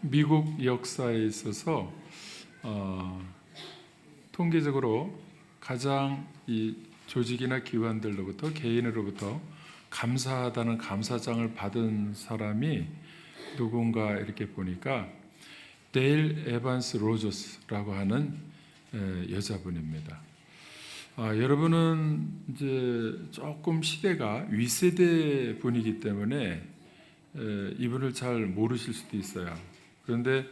미국 역사에 있어서 통계적으로 가장 이 조직이나 기관들로부터 개인으로부터 감사하다는 감사장을 받은 사람이 누군가 이렇게 보니까 데일 에반스 로저스라고 하는 여자분입니다. 여러분은 이제 조금 시대가 윗세대 분이기 때문에 이분을 잘 모르실 수도 있어요. 그런데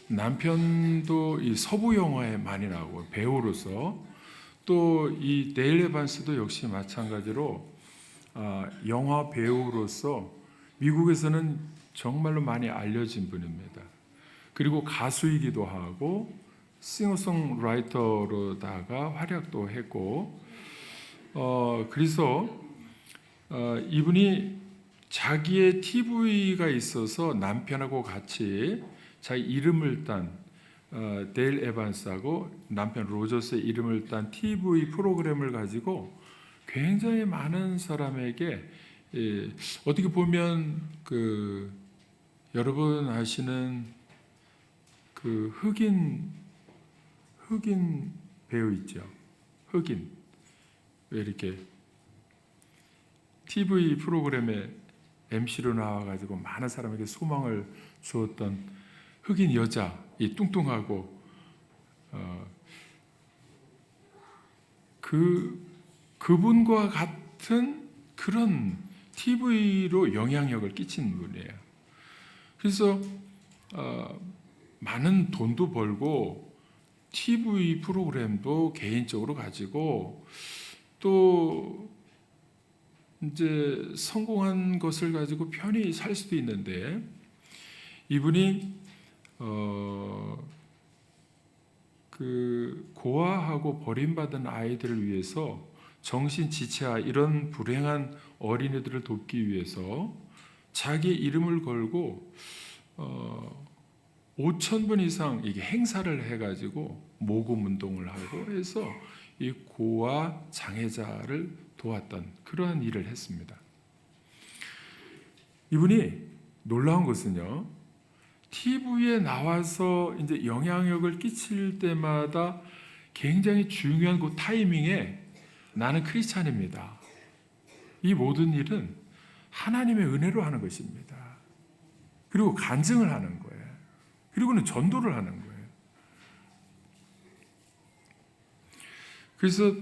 남편도 이 서부 영화에 많이 나오고 배우로서 또 이 데일 에반스도 역시 마찬가지로 영화 배우로서 미국에서는 정말로 많이 알려진 분입니다. 그리고 가수이기도 하고 싱어송라이터로다가 활약도 했고 그래서 이분이 자기의 TV가 있어서 남편하고 같이 자기 이름을 딴 데일 에반스하고 남편 로저스의 이름을 딴 TV 프로그램을 가지고 굉장히 많은 사람에게 어떻게 보면 여러분 아시는 흑인 배우 있죠. 흑인 왜 이렇게 TV 프로그램에 MC로 나와가지고 많은 사람에게 소망을 주었던 흑인 여자, 이 뚱뚱하고 그분과 같은 그런 TV로 영향력을 끼친 분이에요. 그래서 많은 돈도 벌고 TV 프로그램도 개인적으로 가지고 또 이제 성공한 것을 가지고 편히 살 수도 있는데 이분이 고아하고 버림받은 아이들을 위해서 정신지체아 이런 불행한 어린이들을 돕기 위해서 자기 이름을 걸고 5,000번 이상 이게 행사를 해가지고 모금 운동을 하고 해서 이 고아 장애자를 도왔던 그러한 일을 했습니다. 이분이 놀라운 것은요, TV에 나와서 이제 영향력을 끼칠 때마다 굉장히 중요한 그 타이밍에 나는 크리스찬입니다. 이 모든 일은 하나님의 은혜로 하는 것입니다. 그리고 간증을 하는 거예요. 그리고는 전도를 하는 거예요. 그래서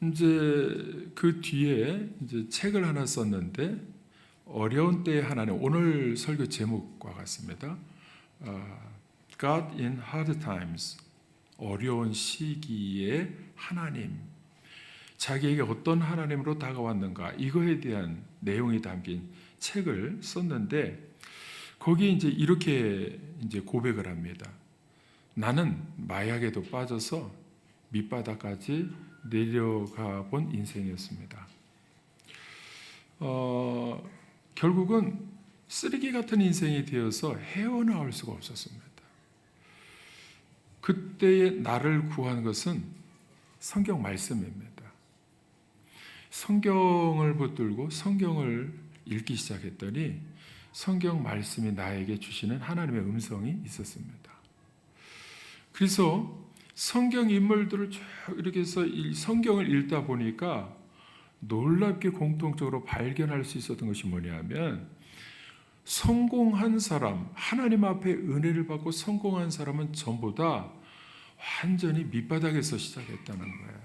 이제 그 뒤에 이제 책을 하나 썼는데 어려운 때의 하나님, 오늘 설교 제목과 같습니다. God in hard times, 어려운 시기에 하나님, 자기에게 어떤 하나님으로 다가왔는가 이거에 대한 내용이 담긴 책을 썼는데 거기에 이제 이렇게 이제 고백을 합니다. 나는 마약에도 빠져서 밑바닥까지 내려가 본 인생이었습니다. 결국은 쓰레기 같은 인생이 되어서 헤어나올 수가 없었습니다. 그때의 나를 구한 것은 성경 말씀입니다. 성경을 붙들고 성경을 읽기 시작했더니 성경 말씀이 나에게 주시는 하나님의 음성이 있었습니다. 그래서 성경 인물들을 쭉 이렇게 해서 이 성경을 읽다 보니까 놀랍게 공통적으로 발견할 수 있었던 것이 뭐냐면 성공한 사람, 하나님 앞에 은혜를 받고 성공한 사람은 전부 다 완전히 밑바닥에서 시작했다는 거예요.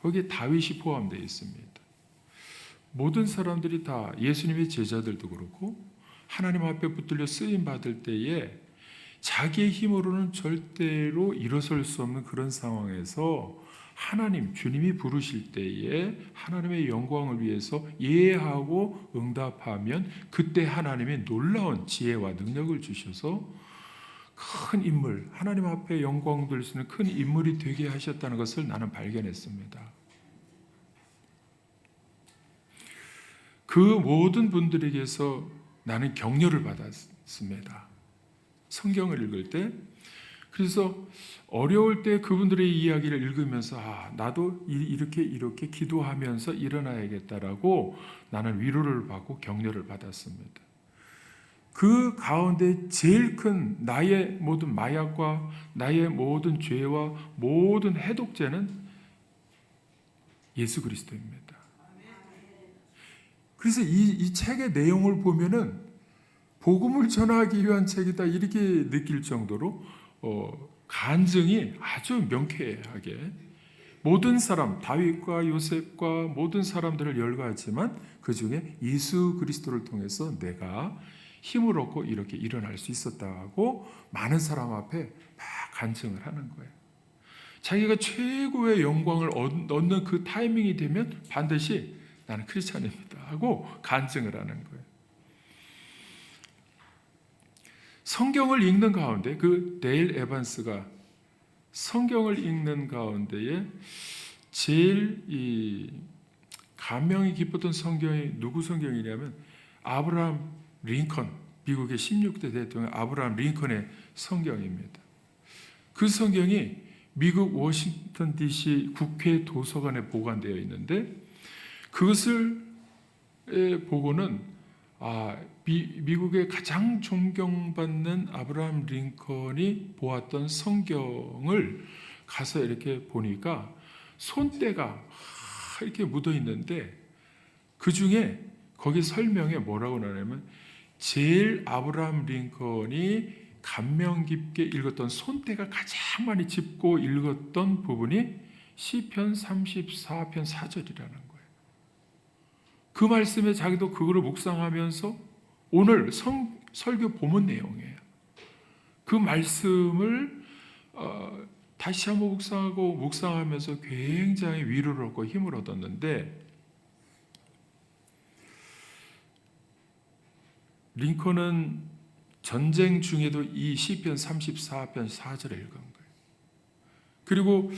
거기에 다윗이 포함되어 있습니다. 모든 사람들이 다 예수님의 제자들도 그렇고 하나님 앞에 붙들려 쓰임 받을 때에 자기의 힘으로는 절대로 일어설 수 없는 그런 상황에서 하나님, 주님이 부르실 때에 하나님의 영광을 위해서 예하고 응답하면 그때 하나님의 놀라운 지혜와 능력을 주셔서 큰 인물, 하나님 앞에 영광 돌릴 수 있는 큰 인물이 되게 하셨다는 것을 나는 발견했습니다. 그 모든 분들에게서 나는 격려를 받았습니다. 성경을 읽을 때. 그래서 어려울 때 그분들의 이야기를 읽으면서 나도 이렇게 기도하면서 일어나야겠다라고 나는 위로를 받고 격려를 받았습니다. 그 가운데 제일 큰 나의 모든 마약과 나의 모든 죄와 모든 해독제는 예수 그리스도입니다. 그래서 이 책의 내용을 보면은 복음을 전하기 위한 책이다 이렇게 느낄 정도로 간증이 아주 명쾌하게 모든 사람, 다윗과 요셉과 모든 사람들을 열거하지만 그 중에 예수 그리스도를 통해서 내가 힘을 얻고 이렇게 일어날 수 있었다고 많은 사람 앞에 막 간증을 하는 거예요. 자기가 최고의 영광을 얻는 그 타이밍이 되면 반드시 나는 크리스찬입니다 하고 간증을 하는 거예요. 성경을 읽는 가운데 그 데일 에반스가 성경을 읽는 가운데에 제일 이 감명이 깊었던 성경이 누구 성경이냐면 아브라함 링컨, 미국의 16대 대통령 아브라함 링컨의 성경입니다. 그 성경이 미국 워싱턴 DC 국회 도서관에 보관되어 있는데 그것을 보고는 미국의 가장 존경받는 아브라함 링컨이 보았던 성경을 가서 이렇게 보니까 손때가 이렇게 묻어 있는데 그 중에 거기 설명에 뭐라고 나냐면 제일 아브라함 링컨이 감명 깊게 읽었던 손때가 가장 많이 짚고 읽었던 부분이 시편 34편 4절이라는 거예요. 그 말씀에 자기도 그거를 묵상하면서 오늘 설교 본문 내용이에요. 그 말씀을 다시 한번 묵상하면서 굉장히 위로를 얻고 힘을 얻었는데 링컨은 전쟁 중에도 이 시편 34편 4절을 읽은 거예요. 그리고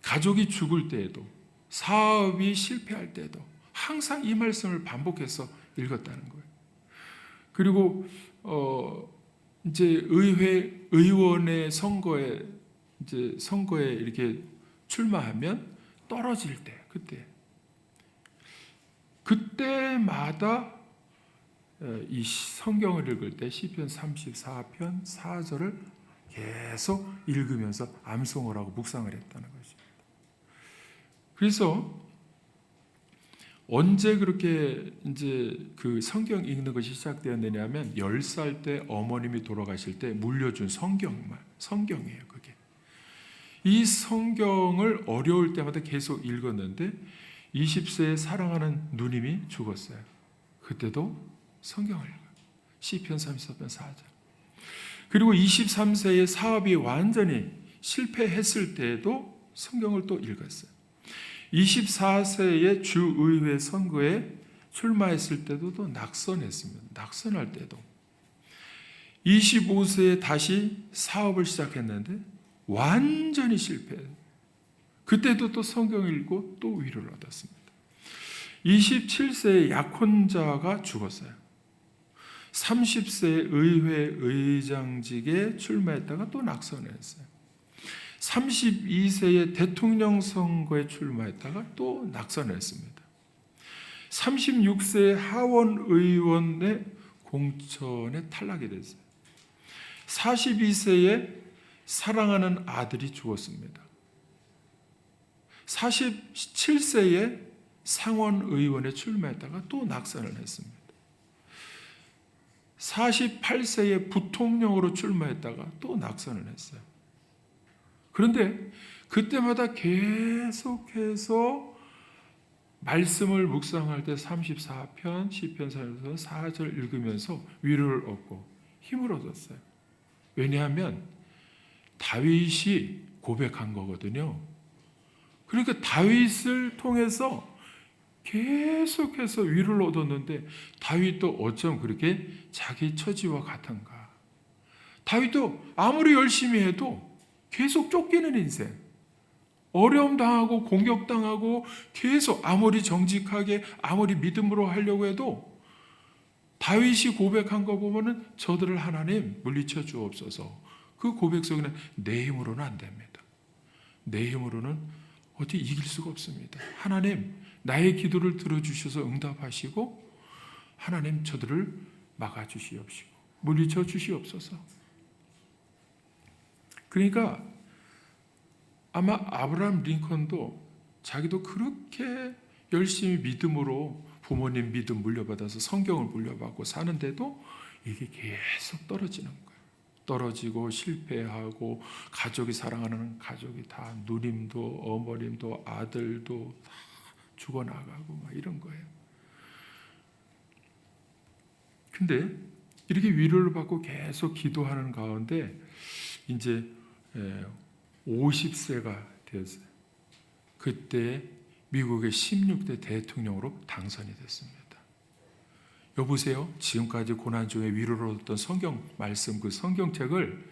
가족이 죽을 때에도 사업이 실패할 때도 항상 이 말씀을 반복해서 읽었다는 거예요. 그리고 이제 의원의 선거에 이렇게 출마하면 떨어질 때 그때마다 이 성경을 읽을 때 시편 34편 4절을 계속 읽으면서 암송을 하고 묵상을 했다는 것입니다. 그래서 언제 그렇게 이제 그 성경 읽는 것이 시작되었느냐면 10살 때 어머님이 돌아가실 때 물려준 성경이에요. 그게 이 성경을 어려울 때마다 계속 읽었는데 20세에 사랑하는 누님이 죽었어요. 그때도 성경을 읽어요. 시편 34편 4절. 그리고 23세에 사업이 완전히 실패했을 때에도 성경을 또 읽었어요. 24세에 주의회 선거에 출마했을 때도 또 낙선했습니다. 낙선할 때도. 25세에 다시 사업을 시작했는데 완전히 실패해요. 그때도 또 성경을 읽고 또 위로를 얻었습니다. 27세에 약혼자가 죽었어요. 30세에 의회 의장직에 출마했다가 또 낙선을 했어요. 32세에 대통령 선거에 출마했다가 또 낙선을 했습니다. 36세에 하원 의원의 공천에 탈락이 됐어요. 42세에 사랑하는 아들이 죽었습니다. 47세에 상원 의원에 출마했다가 또 낙선을 했습니다. 48세에 부통령으로 출마했다가 또 낙선을 했어요. 그런데 그때마다 계속해서 말씀을 묵상할 때 34편, 시편 4절 읽으면서 위로를 얻고 힘을 얻었어요. 왜냐하면 다윗이 고백한 거거든요. 그러니까 다윗을 통해서 계속해서 위로를 얻었는데 다윗도 어쩜 그렇게 자기 처지와 같은가. 다윗도 아무리 열심히 해도 계속 쫓기는 인생, 어려움 당하고 공격당하고 계속 아무리 정직하게 아무리 믿음으로 하려고 해도 다윗이 고백한 거 보면은 저들을 하나님 물리쳐 주옵소서. 그 고백 속에는 내 힘으로는 안 됩니다. 내 힘으로는 어디 이길 수가 없습니다. 하나님 나의 기도를 들어주셔서 응답하시고 하나님 저들을 막아주시옵시고 물리쳐 주시옵소서. 그러니까 아마 아브라함 링컨도 자기도 그렇게 열심히 믿음으로 부모님 믿음 물려받아서 성경을 물려받고 사는데도 이게 계속 떨어지는 거예요. 떨어지고 실패하고 가족이 사랑하는 가족이 다 누님도 어머님도 아들도 다 죽어나가고 막 이런 거예요. 근데 이렇게 위로를 받고 계속 기도하는 가운데 이제 50세가 되었어요. 그때 미국의 16대 대통령으로 당선이 됐습니다. 여보세요? 지금까지 고난 중에 위로를 얻었던 성경 말씀, 그 성경책을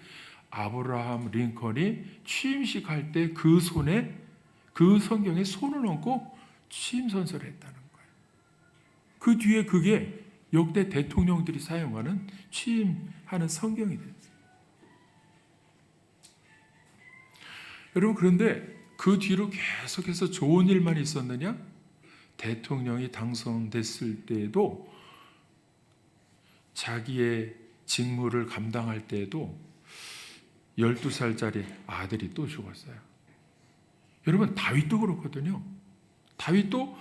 아브라함 링컨이 취임식 할 때 그 손에, 그 성경에 손을 얹고 취임 선서를 했다는 거예요. 그 뒤에 그게 역대 대통령들이 사용하는 취임하는 성경이 됐어요. 여러분, 그런데 그 뒤로 계속해서 좋은 일만 있었느냐? 대통령이 당선됐을 때에도 자기의 직무를 감당할 때에도 12살짜리 아들이 또 죽었어요. 여러분, 다윗도 그렇거든요. 다윗도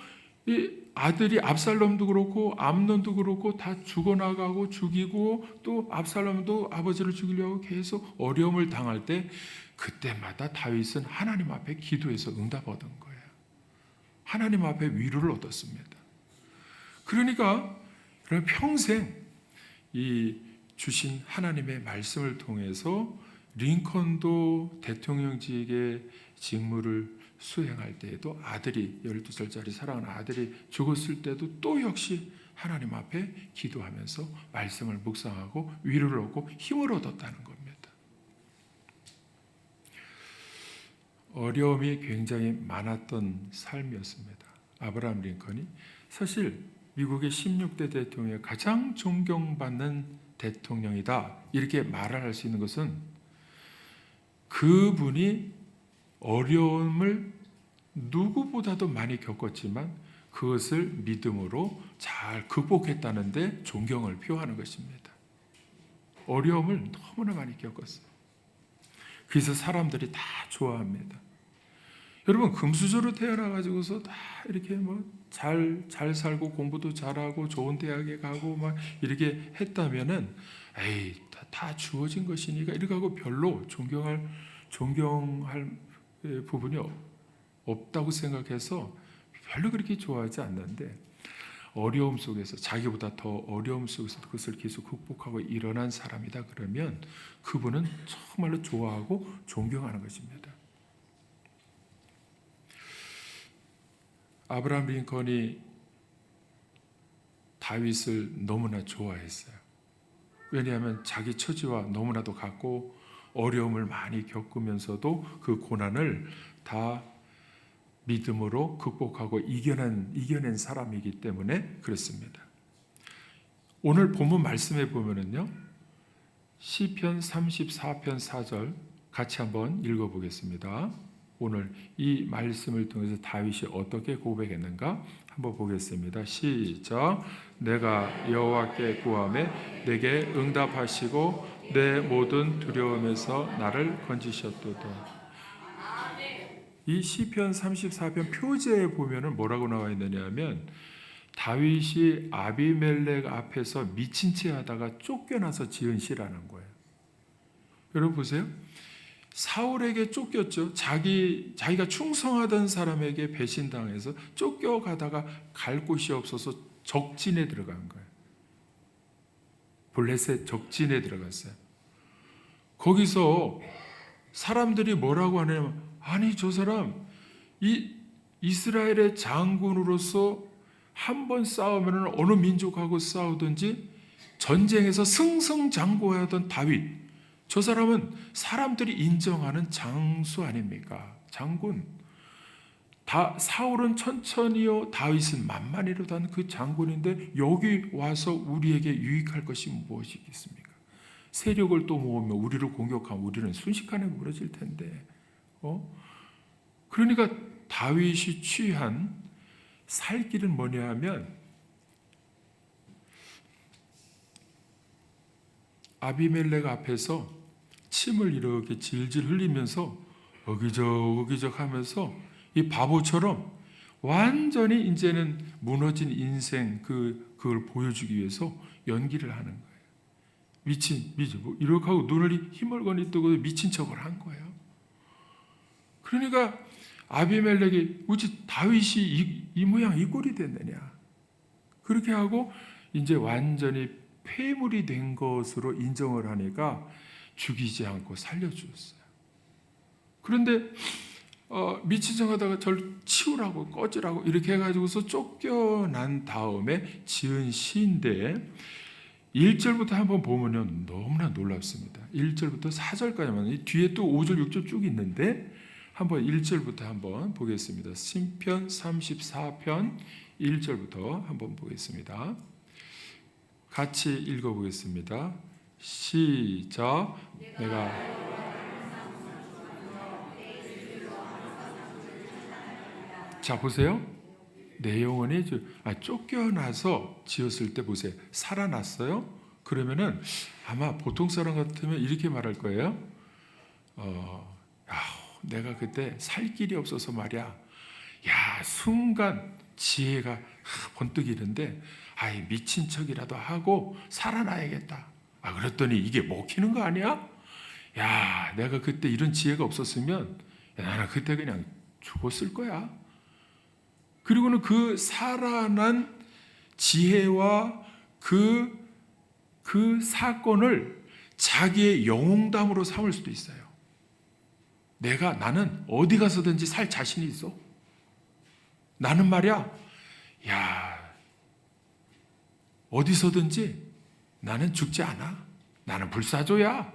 이 아들이 압살롬도 그렇고 암논도 그렇고 다 죽어나가고 죽이고 또 압살롬도 아버지를 죽이려고 계속 어려움을 당할 때 그때마다 다윗은 하나님 앞에 기도해서 응답 얻은 거예요. 하나님 앞에 위로를 얻었습니다. 그러니까 평생 이 주신 하나님의 말씀을 통해서 링컨도 대통령직의 직무를 수행할 때에도 아들이 12살짜리 사랑하는 아들이 죽었을 때도 또 역시 하나님 앞에 기도하면서 말씀을 묵상하고 위로를 얻고 힘을 얻었다는 겁니다. 어려움이 굉장히 많았던 삶이었습니다. 아브라함 링컨이 사실 미국의 16대 대통령의 가장 존경받는 대통령이다 이렇게 말을 할 수 있는 것은 그분이 어려움을 누구보다도 많이 겪었지만 그것을 믿음으로 잘 극복했다는 데 존경을 표하는 것입니다. 어려움을 너무나 많이 겪었어요. 그래서 사람들이 다 좋아합니다. 여러분, 금수저로 태어나가지고서 다 이렇게 잘 살고 공부도 잘하고 좋은 대학에 가고 막 이렇게 했다면은 에이, 다 주어진 것이니까 이렇게 하고 별로 존경할 부분이 없다고 생각해서 별로 그렇게 좋아하지 않는데 어려움 속에서 자기보다 더 어려움 속에서 그것을 계속 극복하고 일어난 사람이다 그러면 그분은 정말로 좋아하고 존경하는 것입니다. 아브라함 링컨이 다윗을 너무나 좋아했어요. 왜냐하면 자기 처지와 너무나도 같고 어려움을 많이 겪으면서도 그 고난을 다 믿음으로 극복하고 이겨낸 사람이기 때문에 그렇습니다. 오늘 본문 말씀에 보면은요, 시편 34편 4절 같이 한번 읽어보겠습니다. 오늘 이 말씀을 통해서 다윗이 어떻게 고백했는가 한번 보겠습니다. 시작. 내가 여호와께 구하매 내게 응답하시고 내 모든 두려움에서 나를 건지셨도다. 이 시편 34편 표제에 보면은 뭐라고 나와 있느냐 하면 다윗이 아비멜렉 앞에서 미친 채 하다가 쫓겨나서 지은 시라는 거예요. 여러분 보세요. 사울에게 쫓겼죠. 자기가 충성하던 사람에게 배신당해서 쫓겨가다가 갈 곳이 없어서 적진에 들어간 거예요. 블레셋 적진에 들어갔어요. 거기서 사람들이 뭐라고 하냐면 아니 저 사람 이 이스라엘의 장군으로서 한 번 싸우면 어느 민족하고 싸우든지 전쟁에서 승승장구하던 다윗, 저 사람은 사람들이 인정하는 장수 아닙니까? 장군. 사울은 천천히요 다윗은 만만히로던 그 장군인데 여기 와서 우리에게 유익할 것이 무엇이 있겠습니까? 세력을 또 모으면 우리를 공격하면 우리는 순식간에 무너질 텐데. 그러니까 다윗이 취한 살 길은 뭐냐 하면 아비멜렉 앞에서 침을 이렇게 질질 흘리면서 어기적 하면서 이 바보처럼 완전히 이제는 무너진 인생 그걸 보여주기 위해서 연기를 하는 거예요. 미친 뭐 이렇게 하고 눈을 희멀건히 뜨고 미친 척을 한 거예요. 그러니까 아비멜렉이 어찌 다윗이 이 모양 이 꼴이 됐느냐, 그렇게 하고 이제 완전히 폐물이 된 것으로 인정을 하니까 죽이지 않고 살려주었어요. 그런데 미친 척하다가 절 치우라고 꺼지라고 이렇게 해가지고서 쫓겨난 다음에 지은 시인데 1절부터 한번 보면요 너무나 놀랍습니다. 1절부터 4절까지만, 뒤에 또 5절 6절 쭉 있는데 한번 1절부터 한번 보겠습니다. 시편 34편 1절부터 한번 보겠습니다. 같이 읽어보겠습니다. 시작. 내가 자 보세요. 내 영혼이 쫓겨나서 지었을 때 보세요. 살아났어요? 그러면은 아마 보통 사람 같으면 이렇게 말할 거예요. 내가 그때 살 길이 없어서 말이야. 야, 순간 지혜가 번뜩이는데 미친 척이라도 하고 살아나야겠다. 그랬더니 이게 먹히는 거 아니야? 야, 내가 그때 이런 지혜가 없었으면 나는 그때 그냥 죽었을 거야. 그리고는 그 살아난 지혜와 그 사건을 자기의 영웅담으로 삼을 수도 있어요. 나는 어디 가서든지 살 자신이 있어. 나는 말이야, 어디서든지 나는 죽지 않아. 나는 불사조야.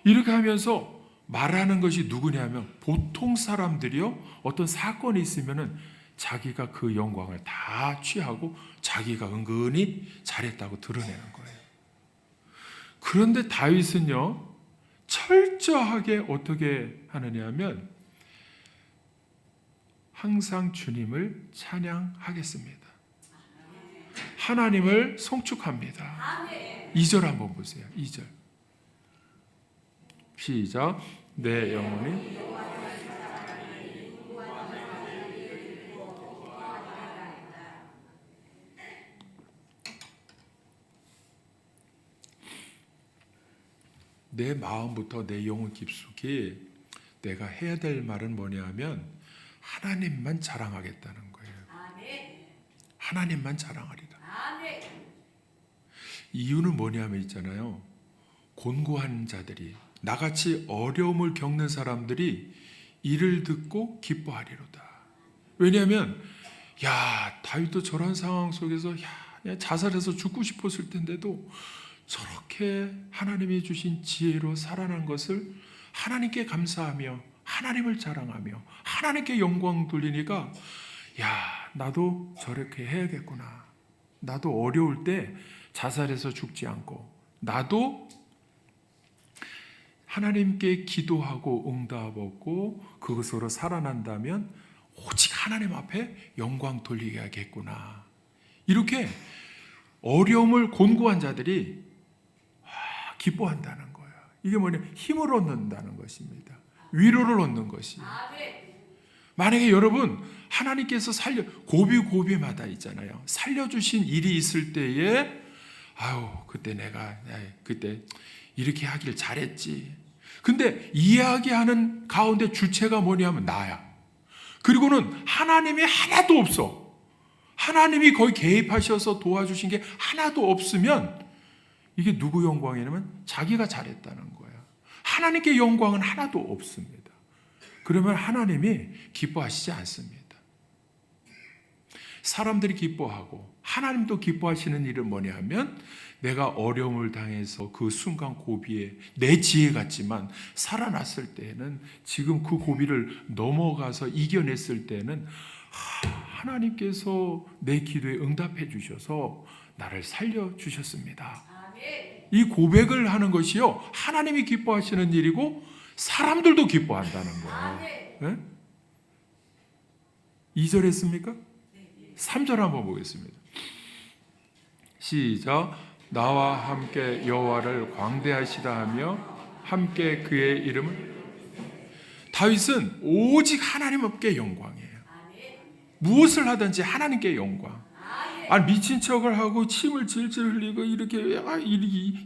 이렇게 하면서 말하는 것이 누구냐면 보통 사람들이요, 어떤 사건이 있으면은 자기가 그 영광을 다 취하고 자기가 은근히 잘했다고 드러내는 거예요. 그런데 다윗은요, 철저하게 어떻게 하느냐 하면 항상 주님을 찬양하겠습니다. 하나님을 송축합니다. 2절 한번 보세요. 2절 시작. 내 영혼이 내 마음부터 내 영혼 깊숙이 내가 해야 될 말은 뭐냐면 하나님만 자랑하겠다는 거예요. 하나님만 자랑하리라. 이유는 뭐냐면 있잖아요. 곤고한 자들이, 나같이 어려움을 겪는 사람들이 이를 듣고 기뻐하리로다. 왜냐하면 다윗도 저런 상황 속에서 그냥 자살해서 죽고 싶었을 텐데도 저렇게 하나님이 주신 지혜로 살아난 것을 하나님께 감사하며 하나님을 자랑하며 하나님께 영광 돌리니까 나도 저렇게 해야겠구나. 나도 어려울 때 자살해서 죽지 않고 나도 하나님께 기도하고 응답 얻고 그것으로 살아난다면 오직 하나님 앞에 영광 돌리겠구나. 이렇게 어려움을 곤고한 자들이 기뻐한다는 거예요. 이게 뭐냐? 힘을 얻는다는 것입니다. 위로를 얻는 것이. 만약에 여러분 하나님께서 고비마다 있잖아요. 살려주신 일이 있을 때에 그때 내가 그때 이렇게 하길 잘했지. 근데 이야기하는 가운데 주체가 뭐냐면 나야. 그리고는 하나님이 하나도 없어. 하나님이 거의 개입하셔서 도와주신 게 하나도 없으면 이게 누구 영광이냐면 자기가 잘했다는 거야. 하나님께 영광은 하나도 없습니다. 그러면 하나님이 기뻐하시지 않습니다. 사람들이 기뻐하고 하나님도 기뻐하시는 일은 뭐냐 하면 내가 어려움을 당해서 그 순간 고비에 내 지혜 같지만 살아났을 때에는 지금 그 고비를 넘어가서 이겨냈을 때는 하나님께서 내 기도에 응답해 주셔서 나를 살려주셨습니다. 이 고백을 하는 것이요, 하나님이 기뻐하시는 일이고 사람들도 기뻐한다는 거예요. 네? 2절 했습니까? 3절 한번 보겠습니다. 시작. 나와 함께 여호와를 광대하시다 하며 함께 그의 이름을. 다윗은 오직 하나님께 영광이에요. 무엇을 하든지 하나님께 영광. 아니, 미친 척을 하고 침을 질질 흘리고 이렇게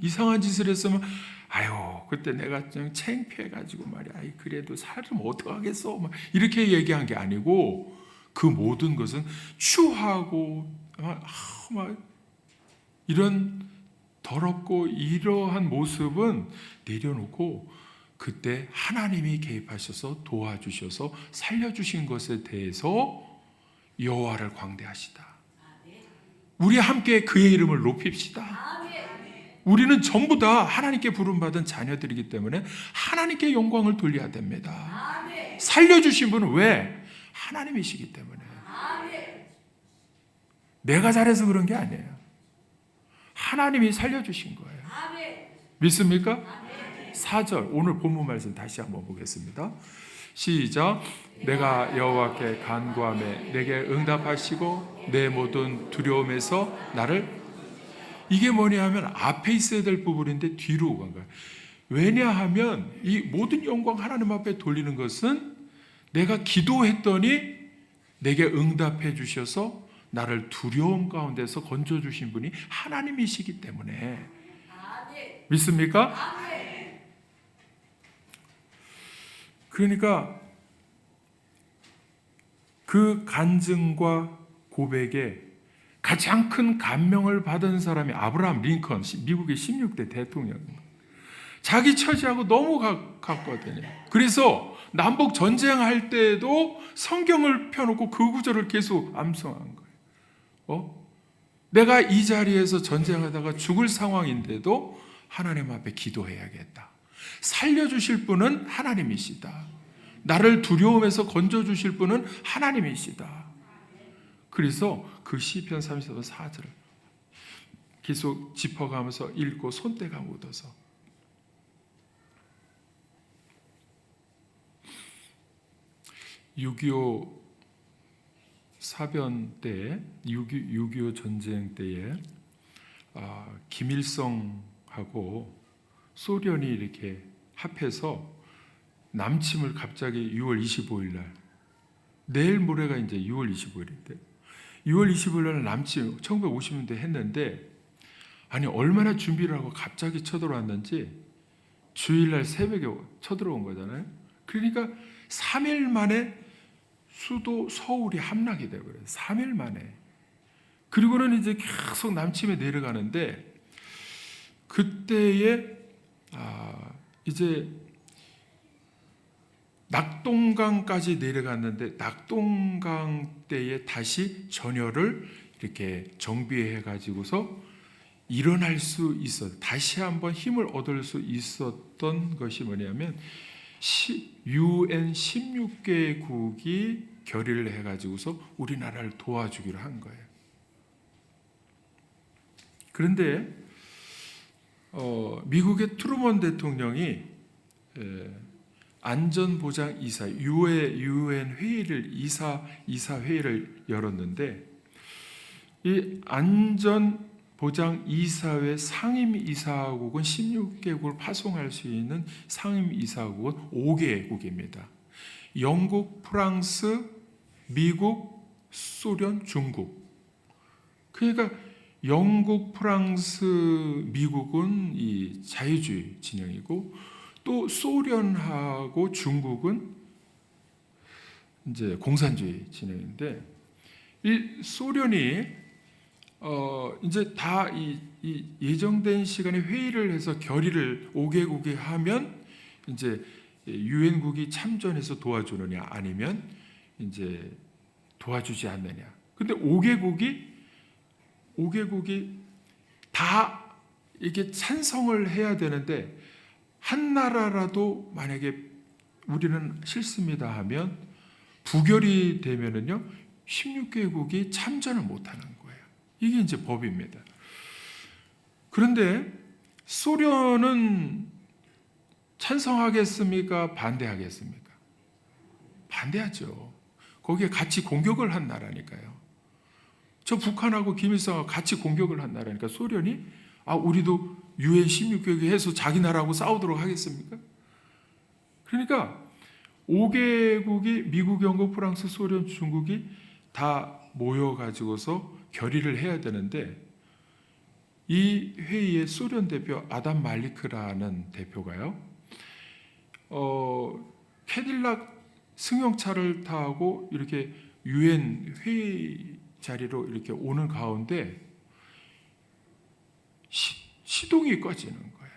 이상한 짓을 했으면 아유 그때 내가 좀 창피해가지고 말이야. 아이 그래도 살좀 어떡하겠어. 막 이렇게 얘기한 게 아니고 그 모든 것은 추하고 막 이런 더럽고 이러한 모습은 내려놓고 그때 하나님이 개입하셔서 도와주셔서 살려주신 것에 대해서 여호와를 광대하시다. 우리 함께 그의 이름을 높입시다. 우리는 전부 다 하나님께 부름받은 자녀들이기 때문에 하나님께 영광을 돌려야 됩니다. 살려주신 분은 왜? 하나님이시기 때문에. 내가 잘해서 그런 게 아니에요. 하나님이 살려주신 거예요. 믿습니까? 4절 오늘 본문 말씀 다시 한번 보겠습니다. 시작. 내가 여호와께 간구하매 내게 응답하시고 내 모든 두려움에서 나를. 이게 뭐냐 하면 앞에 있어야 될 부분인데 뒤로 간 거예요. 왜냐하면 이 모든 영광 하나님 앞에 돌리는 것은 내가 기도했더니 내게 응답해 주셔서 나를 두려움 가운데서 건져주신 분이 하나님이시기 때문에. 믿습니까? 그러니까 그 간증과 고백에 가장 큰 감명을 받은 사람이 아브라함 링컨, 미국의 16대 대통령입니다. 자기 처지하고 너무 가깝거든요. 그래서 남북 전쟁할 때에도 성경을 펴놓고 그 구절을 계속 암송한 거예요. 내가 이 자리에서 전쟁하다가 죽을 상황인데도 하나님 앞에 기도해야겠다. 살려주실 분은 하나님이시다. 나를 두려움에서 건져주실 분은 하나님이시다. 그래서 그 시편 34편 4절을 계속 짚어가면서 읽고 손때가 묻어서 6.25 사변 때 6.25 전쟁 때에 김일성하고 소련이 이렇게 합해서 남침을 갑자기 6월 25일 날, 내일 모레가 이제 6월 25일인데 6월 25일 날 남침 1950년대 했는데, 아니 얼마나 준비를 하고 갑자기 쳐들어왔는지 주일날 새벽에 쳐들어온 거잖아요. 그러니까 3일 만에 수도 서울이 함락이 되어버려요. 3일 만에. 그리고는 이제 계속 남침에 내려가는데, 그때에 이제 낙동강까지 내려갔는데 낙동강 때에 다시 전열을 이렇게 정비해 가지고서 일어날 수 있어 다시 한번 힘을 얻을 수 있었던 것이 뭐냐면 UN 16개국이 결의를 해 가지고서 우리나라를 도와주기로 한 거예요. 그런데 미국의 트루먼 대통령이 안전보장 이사 UN 회의를 이사 회의를 열었는데, 이 안전보장 이사회 상임 이사국은 16개국을 파송할 수 있는 상임 이사국은 5개국입니다. 영국, 프랑스, 미국, 소련, 중국. 그러니까 영국, 프랑스, 미국은 이 자유주의 진영이고, 또 소련하고 중국은 이제 공산주의 진영인데, 이 소련이 이제 다 이 예정된 시간에 회의를 해서 결의를 5개국이 하면 이제 유엔국이 참전해서 도와주느냐 아니면 이제 도와주지 않느냐. 근데 5개국이 다 이게 찬성을 해야 되는데, 한 나라라도 만약에 우리는 싫습니다 하면 부결이 되면은요 16개국이 참전을 못하는 거예요. 이게 이제 법입니다. 그런데 소련은 찬성하겠습니까? 반대하겠습니까? 반대하죠. 거기에 같이 공격을 한 나라니까요. 저 북한하고 김일성하고 같이 공격을 한 나라니까 소련이 우리도 UN 16개국에 해서 자기 나라하고 싸우도록 하겠습니까? 그러니까 5개국이 미국, 영국, 프랑스, 소련, 중국이 다 모여가지고서 결의를 해야 되는데 이 회의에 소련 대표 아담 말리크라는 대표가요, 캐딜락 승용차를 타고 이렇게 UN 회의 자리로 이렇게 오는 가운데 시동이 꺼지는 거예요.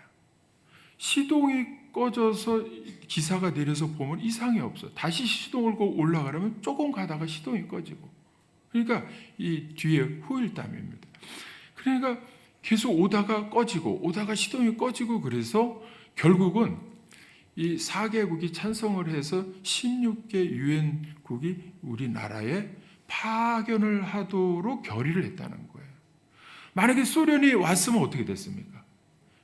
시동이 꺼져서 기사가 내려서 보면 이상이 없어. 다시 시동을 걸고 올라가려면 조금 가다가 시동이 꺼지고. 그러니까 이 뒤에 후일담입니다. 그러니까 계속 오다가 꺼지고 오다가 시동이 꺼지고, 그래서 결국은 이 4개국이 찬성을 해서 16개 유엔국이 우리나라에 파견을 하도록 결의를 했다는 거예요. 만약에 소련이 왔으면 어떻게 됐습니까?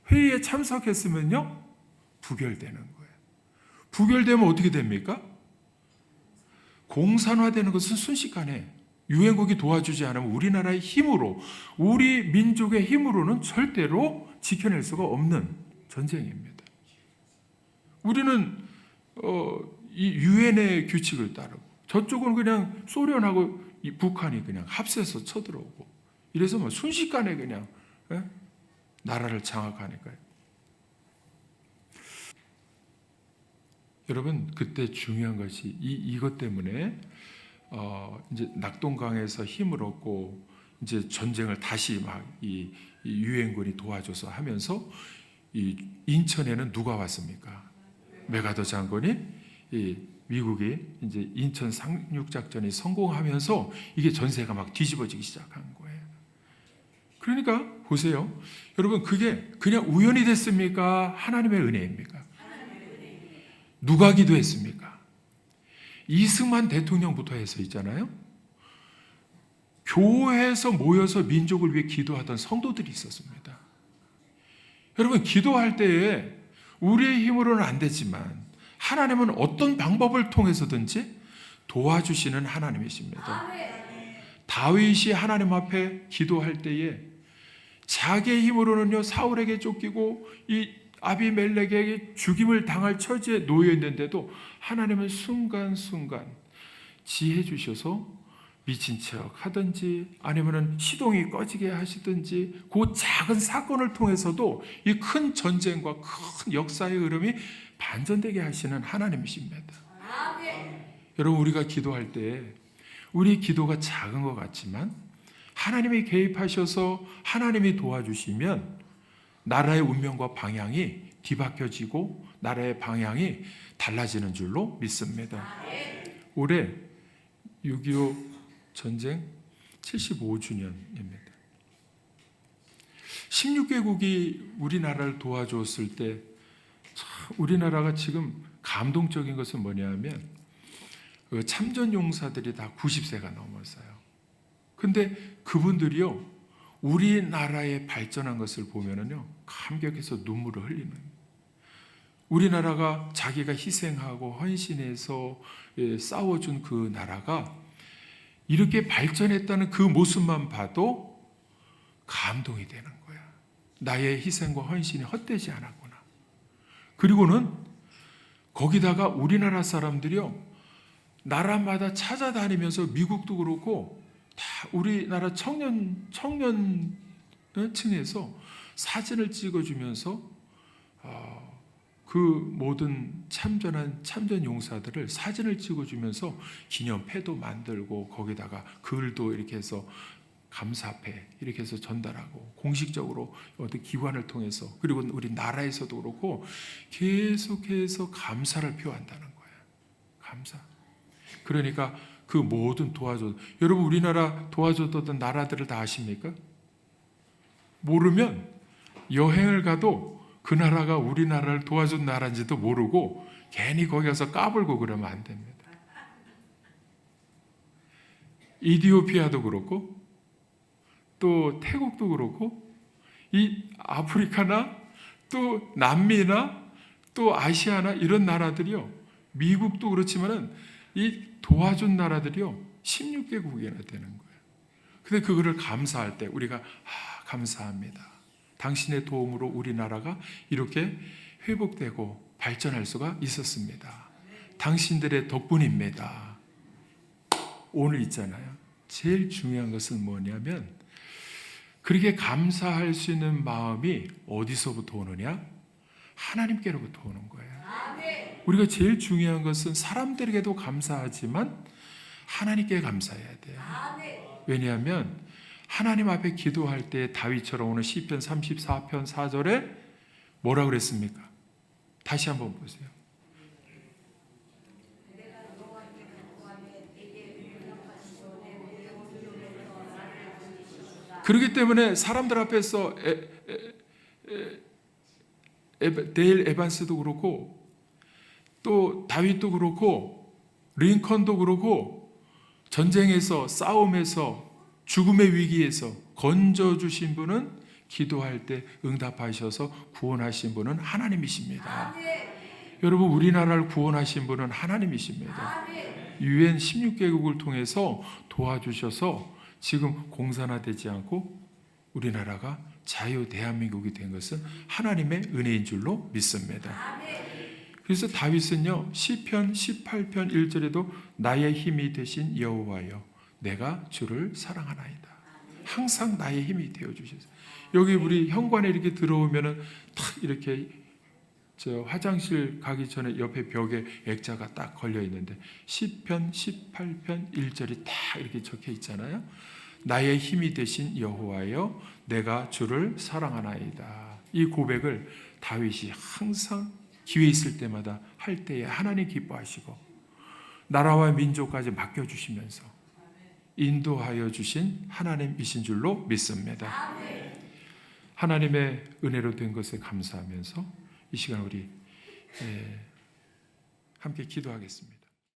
회의에 참석했으면요, 부결되는 거예요. 부결되면 어떻게 됩니까? 공산화되는 것은 순식간에 유엔국이 도와주지 않으면 우리나라의 힘으로, 우리 민족의 힘으로는 절대로 지켜낼 수가 없는 전쟁입니다. 우리는 이 유엔의 규칙을 따르고 저쪽은 그냥 소련하고 이 북한이 그냥 합세해서 쳐들어오고, 이래서 뭐 순식간에 그냥 나라를 장악하니까요. 여러분, 그때 중요한 것이 이것 때문에 이제 낙동강에서 힘을 얻고 이제 전쟁을 다시 막 이 유엔군이 도와줘서 하면서 이 인천에는 누가 왔습니까? 메가더 장군이, 이 미국이 이제 인천 상륙 작전이 성공하면서 이게 전세가 막 뒤집어지기 시작한 거예요. 그러니까 보세요, 여러분, 그게 그냥 우연이 됐습니까? 하나님의 은혜입니까? 누가 기도했습니까? 이승만 대통령부터 해서 있잖아요. 교회에서 모여서 민족을 위해 기도하던 성도들이 있었습니다. 여러분, 기도할 때에 우리의 힘으로는 안 되지만 하나님은 어떤 방법을 통해서든지 도와주시는 하나님이십니다. 다윗이 하나님 앞에 기도할 때에 자기의 힘으로는요, 사울에게 쫓기고 이 아비멜렉에게 죽임을 당할 처지에 놓여 있는데도 하나님은 순간순간 지혜 주셔서 미친 척 하든지 아니면은 시동이 꺼지게 하시든지, 그 작은 사건을 통해서도 이 큰 전쟁과 큰 역사의 흐름이 반전되게 하시는 하나님이십니다. 여러분, 우리가 기도할 때 우리 기도가 작은 것 같지만 하나님이 개입하셔서 하나님이 도와주시면 나라의 운명과 방향이 뒤바뀌어지고 나라의 방향이 달라지는 줄로 믿습니다. 올해 6.25 전쟁 75주년입니다. 16개국이 우리나라를 도와줬을 때 우리나라가 지금 감동적인 것은 뭐냐면 참전 용사들이 다 90세가 넘었어요. 근데 그분들이요, 우리나라의 발전한 것을 보면은요, 감격해서 눈물을 흘리는. 우리나라가 자기가 희생하고 헌신해서 싸워준 그 나라가 이렇게 발전했다는 그 모습만 봐도 감동이 되는 거야. 나의 희생과 헌신이 헛되지 않았구나. 그리고는 거기다가 우리나라 사람들이요, 나라마다 찾아다니면서 미국도 그렇고 다 우리나라 청년층에서 사진을 찍어주면서 그 모든 참전한 참전 용사들을 사진을 찍어주면서 기념패도 만들고 거기다가 글도 이렇게 해서 감사패 이렇게 해서 전달하고 공식적으로 어떤 기관을 통해서, 그리고 우리 나라에서도 그렇고 계속해서 감사를 표한다는 거예요. 감사. 그러니까 그 모든 도와줘. 여러분, 우리나라 도와줬던 나라들을 다 아십니까? 모르면 여행을 가도 그 나라가 우리나라를 도와준 나라인지도 모르고 괜히 거기 가서 까불고 그러면 안 됩니다. 이디오피아도 그렇고 또 태국도 그렇고 이 아프리카나 또 남미나 또 아시아나 이런 나라들이요, 미국도 그렇지만은 이 도와준 나라들이요 16개국이나 되는 거예요. 근데 그거를 감사할 때 우리가 감사합니다. 당신의 도움으로 우리나라가 이렇게 회복되고 발전할 수가 있었습니다. 당신들의 덕분입니다. 오늘 있잖아요. 제일 중요한 것은 뭐냐면 그렇게 감사할 수 있는 마음이 어디서부터 오느냐? 하나님께로부터 오는 거예요. 우리가 제일 중요한 것은 사람들에게도 감사하지만 하나님께 감사해야 돼요. 왜냐하면 하나님 앞에 기도할 때 다윗처럼 오늘 시편 34편 4절에 뭐라 그랬습니까? 다시 한번 보세요. 그렇기 때문에 사람들 앞에서 데일 에반스도 그렇고 또 다윗도 그렇고 링컨도 그렇고 전쟁에서 싸움에서 죽음의 위기에서 건져주신 분은 기도할 때 응답하셔서 구원하신 분은 하나님이십니다. 여러분 우리나라를 구원하신 분은 하나님이십니다. UN 16개국을 통해서 도와주셔서 지금 공산화되지 않고 우리나라가 자유 대한민국이 된 것은 하나님의 은혜인 줄로 믿습니다. 그래서 다윗은요 시편 18편 1절에도 나의 힘이 되신 여호와여 내가 주를 사랑하나이다. 항상 나의 힘이 되어 주셔서 여기 우리 현관에 이렇게 들어오면은 탁 이렇게 저 화장실 가기 전에 옆에 벽에 액자가 딱 걸려 있는데 시편 18편 1절이 딱 이렇게 적혀 있잖아요. 나의 힘이 되신 여호와여 내가 주를 사랑하나이다. 이 고백을 다윗이 항상 기회 있을 때마다 할 때에 하나님 기뻐하시고 나라와 민족까지 맡겨주시면서 인도하여 주신 하나님이신 줄로 믿습니다. 하나님의 은혜로 된 것에 감사하면서 이 시간 우리 함께 기도하겠습니다.